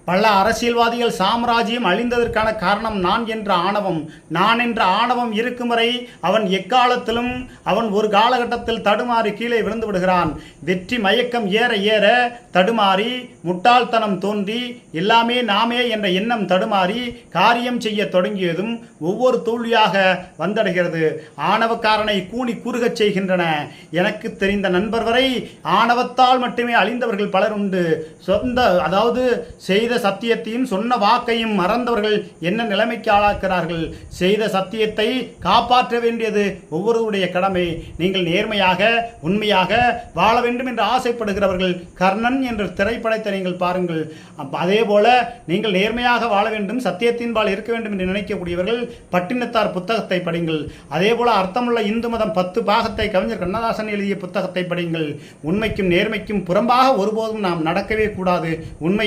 பல அரசியல்வாதிகள் சாம்ராஜ்யம் அழிந்ததற்கான காரணம் நான் என்ற ஆணவம். நான் என்ற ஆணவம் இருக்கும் வரை அவன் எக்காலத்திலும் அவன் ஒரு காலகட்டத்தில் தடுமாறி கீழே விழுந்து விடுகிறான். வெற்றி மயக்கம் ஏற ஏற தடுமாறி முட்டாள்தனம் தோன்றி எல்லாமே நாமே என்ற எண்ணம் தடுமாறி காரியம் செய்ய தொடங்கியதும் ஒவ்வொரு தோல்வியாக வந்தடைகிறது. ஆணவக்காரனை கூனி குறுகச் செய்கின்றன. எனக்கு தெரிந்த நண்பர் வரை ஆணவத்தால் மட்டுமே அழிந்தவர்கள் பலர் உண்டு. அதாவது செய்த சத்தியத்தையும் சொன்ன வாக்கையும் மறந்தவர்கள் என்ன நிலைமைக்கு ஆளாக்கிறார்கள். செய்த சத்தியத்தை காப்பாற்ற வேண்டியது ஒவ்வொருவருடைய கடமை. நீங்கள் நேர்மையாக உண்மையாக வாழ வேண்டும் என்று ஆசைப்படுகிறவர்கள் கர்ணன் என்ற திரைப்படத்தை நீங்கள் பாருங்கள். அதே போல நீங்கள் நேர்மையாக வாழ வேண்டும், சத்தியத்தின்பால் இருக்க வேண்டும் என்று நினைக்கக்கூடியவர்கள் பட்டினத்தார் புத்தகத்தை படிங்கள். அதே போல அர்த்தமுள்ள இந்து மதம் 10 பாகத்தை கவிஞர் கண்ணதாசன் எழுதிய புத்தகத்தை படிங்கள். உண்மைக்கும் நேர்மைக்கும் புறம்பாக ஒருபோதும் நாம் நடக்கவே கூடாது. உண்மை